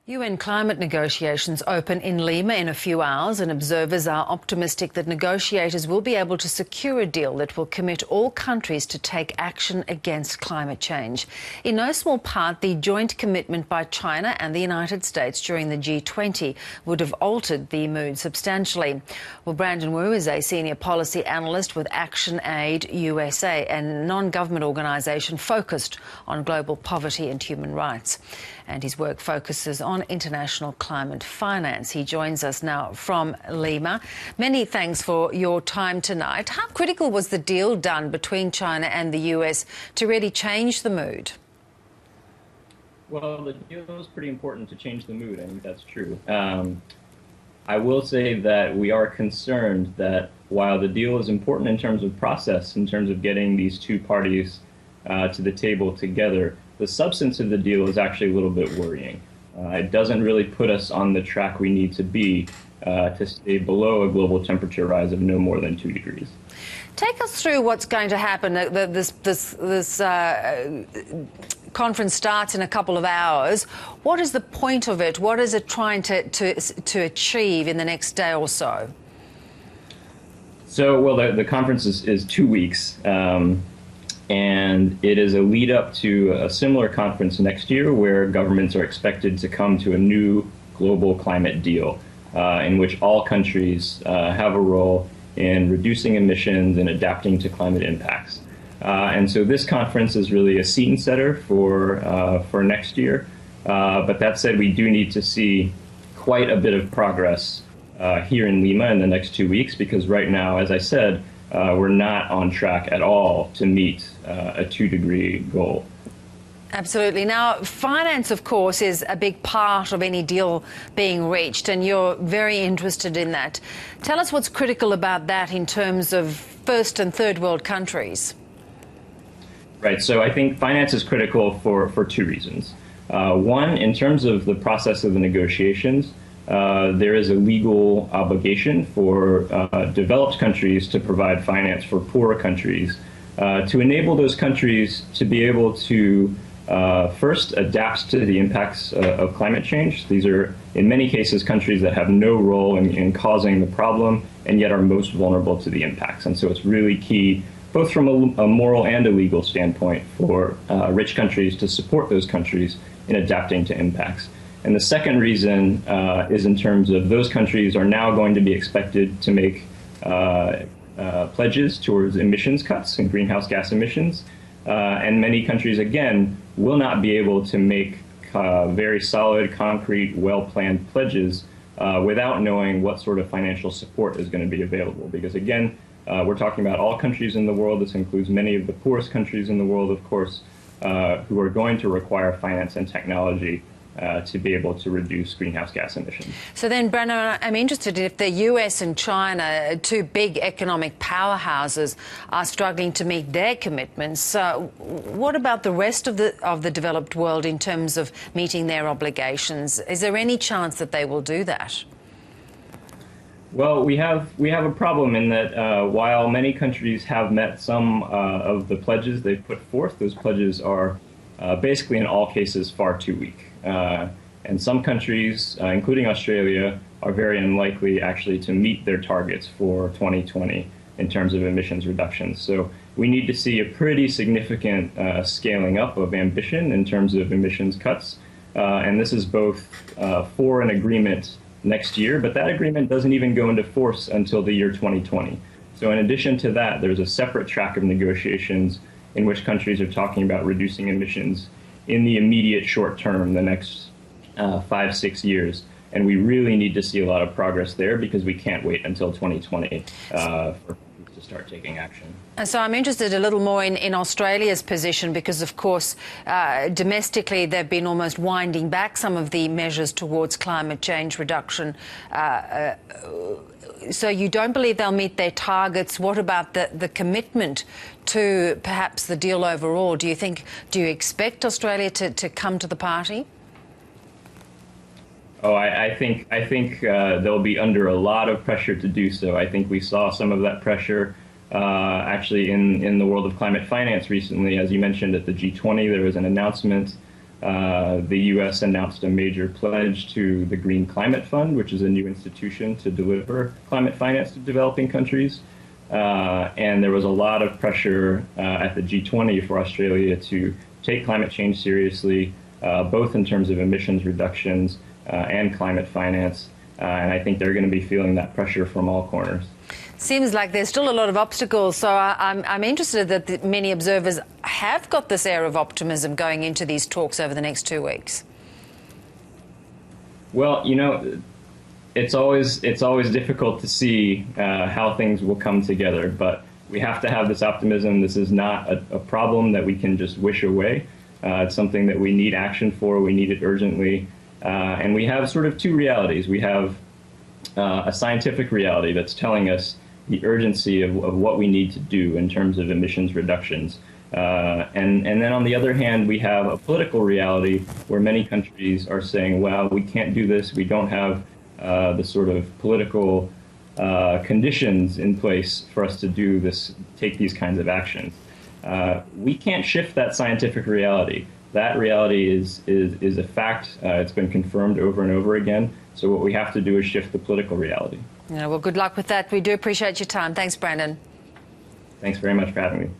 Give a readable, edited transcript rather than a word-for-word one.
UN climate negotiations open in Lima in a few hours, and observers are optimistic that negotiators will be able to secure a deal that will commit all countries to take action against climate change. In no small part, the joint commitment by China and the United States during the G20 would have altered the mood substantially. Well, Brandon Wu is a senior policy analyst with Action Aid USA, a non-government organisation focused on global poverty and human rights. And his work focuses on international climate finance. He joins us now from Lima. Many thanks for your time tonight. How critical was the deal done between China and the US to really change the mood? Well, the deal was pretty important to change the mood. I think that's true. I will say that we are concerned that while the deal is important in terms of process, in terms of getting these two parties to the table together, the substance of the deal is actually a little bit worrying. It doesn't really put us on the track we need to be to stay below a global temperature rise of no more than 2 degrees. Take us through what's going to happen. This conference starts in a couple of hours. What is the point of it? What is it trying to achieve in the next day or so? So, well, the conference is 2 weeks. And it is a lead up to a similar conference next year where governments are expected to come to a new global climate deal in which all countries have a role in reducing emissions and adapting to climate impacts. And so this conference is really a scene setter for next year. But that said, we do need to see quite a bit of progress here in Lima in the next 2 weeks, because right now, as I said, we're not on track at all to meet a 2-degree goal. Absolutely. Now, finance, of course, is a big part of any deal being reached, and you're very interested in that. Tell us what's critical about that in terms of first and third world countries. Right. So I think finance is critical for 2 reasons. One, in terms of the process of the negotiations, there is a legal obligation for developed countries to provide finance for poorer countries to enable those countries to be able to first adapt to the impacts of climate change. These are, in many cases, countries that have no role in causing the problem and yet are most vulnerable to the impacts. And so it's really key, both from a moral and a legal standpoint, for rich countries to support those countries in adapting to impacts. And the second reason is in terms of those countries are now going to be expected to make pledges towards emissions cuts and greenhouse gas emissions. And many countries, again, will not be able to make very solid, concrete, well-planned pledges without knowing what sort of financial support is going to be available. Because, again, we're talking about all countries in the world. This includes many of the poorest countries in the world, of course, who are going to require finance and technology to be able to reduce greenhouse gas emissions. So then, Brandon, I'm interested if the US and China, two big economic powerhouses, are struggling to meet their commitments. What about the rest of the developed world in terms of meeting their obligations? Is there any chance that they will do that? Well, we have a problem in that while many countries have met some of the pledges they've put forth, those pledges are basically in all cases far too weak. And some countries, including Australia, are very unlikely actually to meet their targets for 2020 in terms of emissions reductions. So we need to see a pretty significant scaling up of ambition in terms of emissions cuts. And this is both for an agreement next year, but that agreement doesn't even go into force until the year 2020. So in addition to that, there's a separate track of negotiations in which countries are talking about reducing emissions in the immediate short term, the next 5-6 years. And we really need to see a lot of progress there because we can't wait until 2020 for to start taking action. And so I'm interested a little more in Australia's position because, of course, domestically they've been almost winding back some of the measures towards climate change reduction. So you don't believe they'll meet their targets. What about the commitment to perhaps the deal overall? Do you expect Australia to come to the party? Oh, I think they'll be under a lot of pressure to do so. I think we saw some of that pressure actually in the world of climate finance recently. As you mentioned, at the G20, there was an announcement the U.S. announced a major pledge to the Green Climate Fund, which is a new institution to deliver climate finance to developing countries. And there was a lot of pressure at the G20 for Australia to take climate change seriously, both in terms of emissions reductions and climate finance. And I think they're going to be feeling that pressure from all corners. Seems like there's still a lot of obstacles, so I'm interested that many observers have got this air of optimism going into these talks over the next 2 weeks. Well, you know, it's always difficult to see how things will come together, but we have to have this optimism. This is not a problem that we can just wish away. It's something that we need action for. We need it urgently. And we have sort of two realities. We have a scientific reality that's telling us the urgency of what we need to do in terms of emissions reductions. And then on the other hand, we have a political reality where many countries are saying, well, we can't do this. We don't have the sort of political conditions in place for us to do this, take these kinds of actions. We can't shift that scientific reality. That reality is a fact. It's been confirmed over and over again. So what we have to do is shift the political reality. Yeah, well, good luck with that. We do appreciate your time. Thanks, Brandon. Thanks very much for having me.